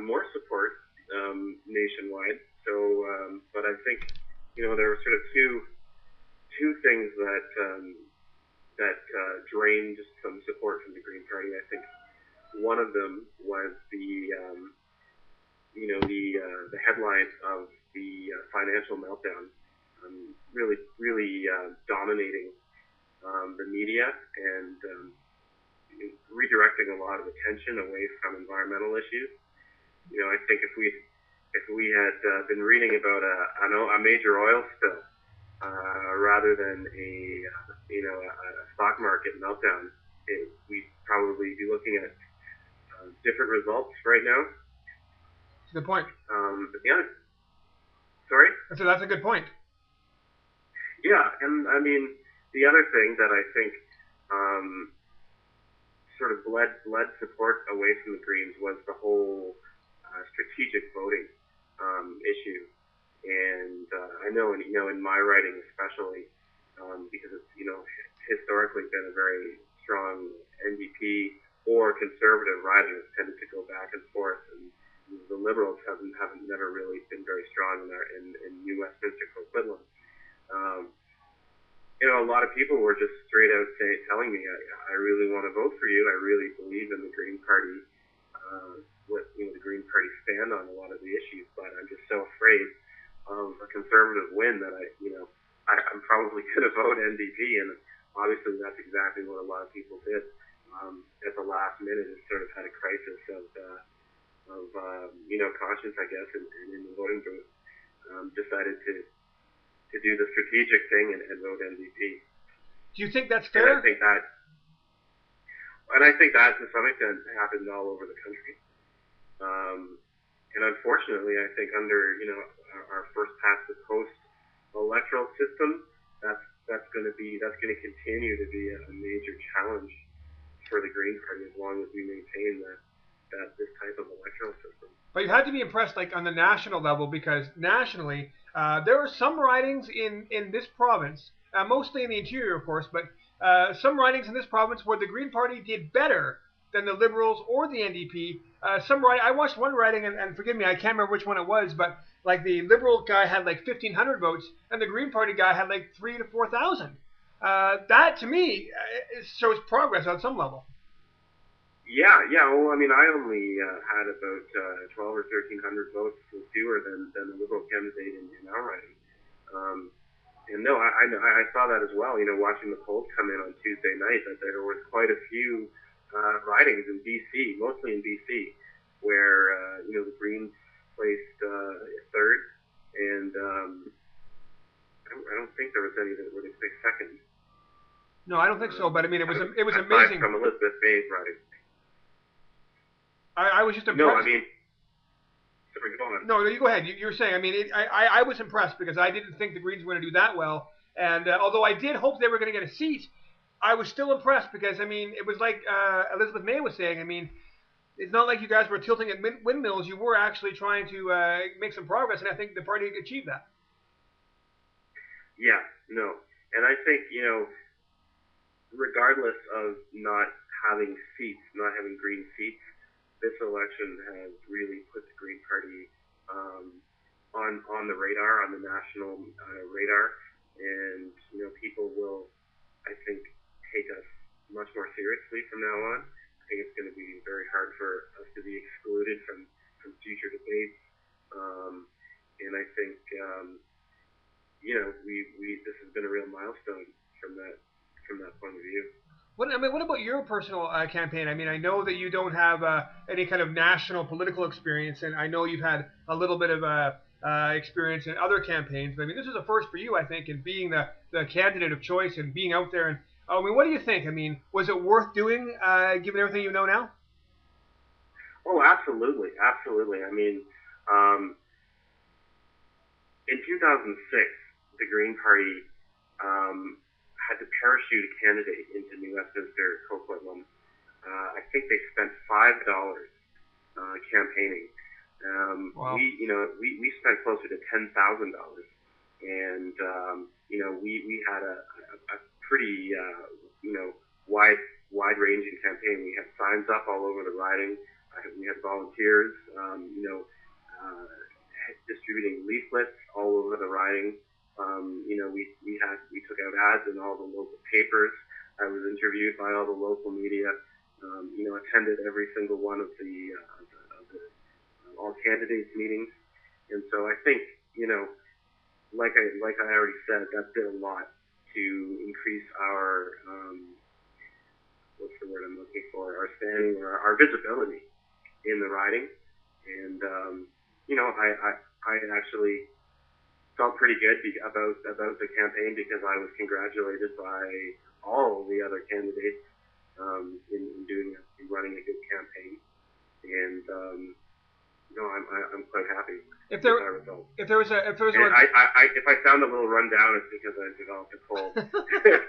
more support nationwide. So, but I think there were sort of two things that drained some support from the Green Party. I think one of them was the headline of the financial meltdown, really dominating the media and redirecting a lot of attention away from environmental issues. I think if we had been reading about a major oil spill rather than a stock market meltdown, we'd probably be looking at different results right now. That's a good point. But yeah, sorry. That's a good point. Yeah, and I mean the other thing that I think sort of led support away from the Greens was the whole strategic voting issue. And I know in my writing especially, because it's historically been a very strong NDP or conservative riding has tended to go back and forth, and the Liberals haven't never really been very strong in New Westminster Coquitlam. A lot of people were just straight out telling me, I really want to vote for you. I really believe in the Green Party, what the Green Party stand on a lot of the issues, but I'm just so afraid of a conservative win that I'm probably going to vote NDP, and obviously that's exactly what a lot of people did. At the last minute, it sort of had a crisis of conscience, I guess, and in the voting booth, decided to do the strategic thing and vote NDP. Do you think that's fair? And I think that to some extent happened all over the country. And unfortunately, I think under our first past the post electoral system, that's going to continue to be a major challenge for the Green Party as long as we maintain this type of electoral system. But you had to be impressed, like on the national level, because nationally there are some ridings in this province, mostly in the interior, of course, but some ridings in this province where the Green Party did better than the Liberals or the NDP. I watched one riding, and forgive me, I can't remember which one it was, but like the Liberal guy had like 1,500 votes, and the Green Party guy had like 3,000 to 4,000. That to me shows progress on some level. Yeah. Well, I mean, I only had about 1,200 or 1,300 votes fewer than the Liberal candidate in our riding. And no, I saw that as well. Watching the polls come in on Tuesday night, that there was quite a few ridings in BC, mostly in BC, where the Greens placed third, and I don't think there was any where they placed second. No, I don't think so. But I mean, it was amazing. From Elizabeth Bay's riding. I was just impressed. No, I mean, sorry, go on. No, you go ahead. You're saying. I mean, I was impressed because I didn't think the Greens were going to do that well. And although I did hope they were going to get a seat, I was still impressed because, I mean, it was like Elizabeth May was saying. I mean, it's not like you guys were tilting at windmills. You were actually trying to make some progress, and I think the party achieved that. Yeah, no. And I think, regardless of not having green seats, this election has really put the Green Party on the radar, on the national radar, and people will, I think, take us much more seriously from now on. I think it's going to be very hard for us to be excluded from future debates, and I think this has been a real milestone from that point of view. What about your personal campaign? I mean, I know that you don't have any kind of national political experience, and I know you've had a little bit of experience in other campaigns. But I mean, this is a first for you, I think, in being the candidate of choice and being out there. And I mean, what do you think? I mean, was it worth doing, given everything you know now? Oh, absolutely. I mean, in 2006, the Green Party had to parachute a candidate into New Westminster Coquitlam. I think they spent $5 campaigning. Wow. We spent closer to $10,000, and we had a pretty wide ranging campaign. We had signs up all over the riding. we had volunteers, distributing leaflets all over the riding. We took out ads in all the local papers. I was interviewed by all the local media. Attended every single one of the all candidates meetings, and so I think like I already said, that did a lot to increase our what's the word I'm looking for? Our standing or our visibility in the riding, and I actually felt pretty good about the campaign because I was congratulated by all the other candidates in running a good campaign, and I'm quite happy with that result. If I sound a little run down, it's because I developed a cold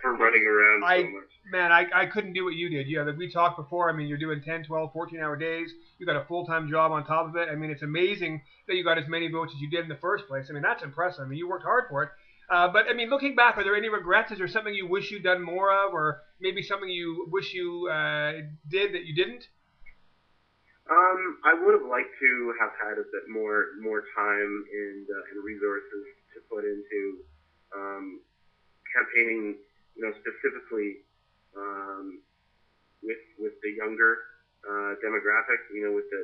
for running around so much. Man, I couldn't do what you did. Yeah, we talked before. I mean, you're doing 10, 12, 14-hour days. You got a full-time job on top of it. I mean, it's amazing that you got as many votes as you did in the first place. I mean, that's impressive. I mean, you worked hard for it. But I mean, looking back, are there any regrets? Is there something you wish you'd done more of, or maybe something you wish you did that you didn't? I would have liked to have had a bit more time and resources to put into campaigning, specifically with the younger demographic, with the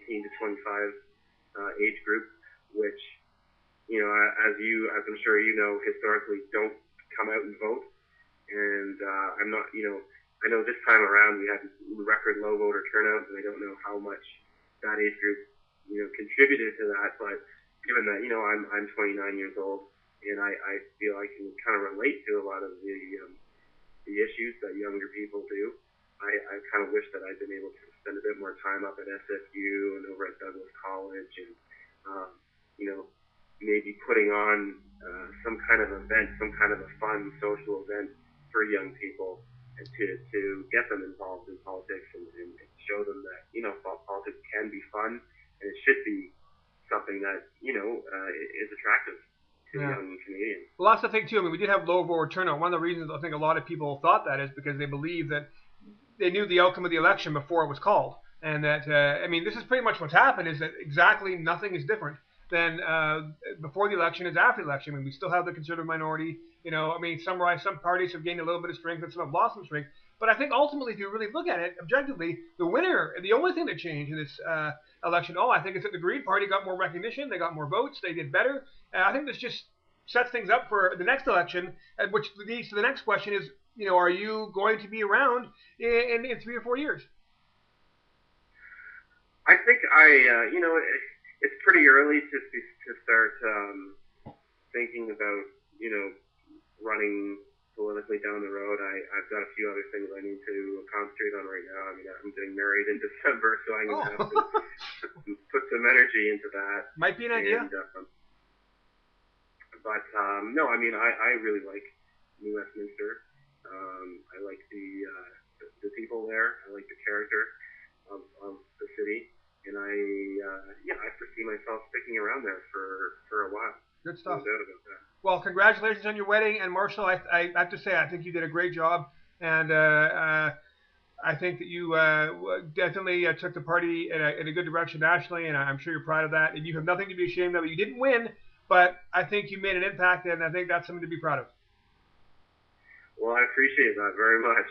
18 to 25 age group, which as I'm sure historically don't come out and vote, and I'm not, I know this time around we had record low voter turnout, and I don't know how much that age group, contributed to that. But given that, I'm 29 years old, and I feel I can kind of relate to a lot of the issues that younger people do. I kind of wish that I'd been able to spend a bit more time up at SFU and over at Douglas College, and maybe putting on some kind of event, some kind of a fun social event for young people, and to get them involved in politics and show them that politics can be fun, and it should be something that is attractive to young Canadians. Well, that's the thing too. I mean, we did have low voter turnout. One of the reasons I think a lot of people thought that is because they believe that they knew the outcome of the election before it was called, and that I mean, this is pretty much what's happened. Is that exactly nothing is different than before the election as after the election. I mean, we still have the conservative minority. I mean, some parties have gained a little bit of strength and some have lost some strength. But I think ultimately, if you really look at it objectively, the winner, the only thing that changed in this election, I think is that the Green Party got more recognition, they got more votes, they did better. I think this just sets things up for the next election, which leads to the next question is, are you going to be around in 3 or 4 years? I think it's pretty early to start thinking about, running politically down the road. I've got a few other things I need to concentrate on right now. I mean, I'm getting married in December, so I'm going to have to put some energy into that. Might be an idea. No, I mean, I really like New Westminster. I like the people there. I like the character of the city, and I foresee myself sticking around there for a while. Good stuff. No doubt about that. Well, congratulations on your wedding, and Marshall, I have to say, I think you did a great job, and I think that you definitely took the party in a good direction nationally, and I'm sure you're proud of that, and you have nothing to be ashamed of. You didn't win, but I think you made an impact, and I think that's something to be proud of. Well, I appreciate that very much.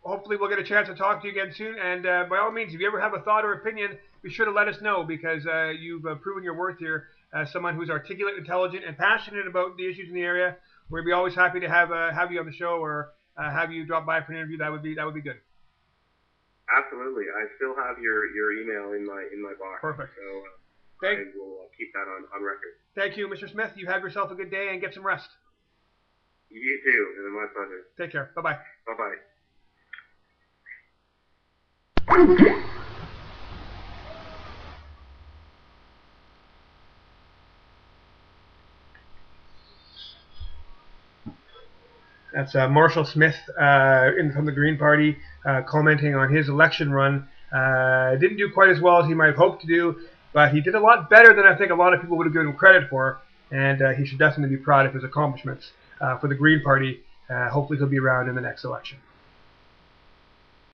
Hopefully we'll get a chance to talk to you again soon, and by all means, if you ever have a thought or opinion, be sure to let us know, because you've proven your worth here as someone who's articulate, intelligent, and passionate about the issues in the area. We'd be always happy to have you on the show, or have you drop by for an interview. That would be good. Absolutely. I still have your email in my box. Perfect. So I will keep that on record. Thank you, Mr. Smith. You have yourself a good day and get some rest. You too. It's my pleasure. Take care. Bye-bye. Bye-bye. That's Marshall Smith from the Green Party commenting on his election run. Didn't do quite as well as he might have hoped to do, but he did a lot better than I think a lot of people would have given him credit for, and he should definitely be proud of his accomplishments for the Green Party. Hopefully he'll be around in the next election.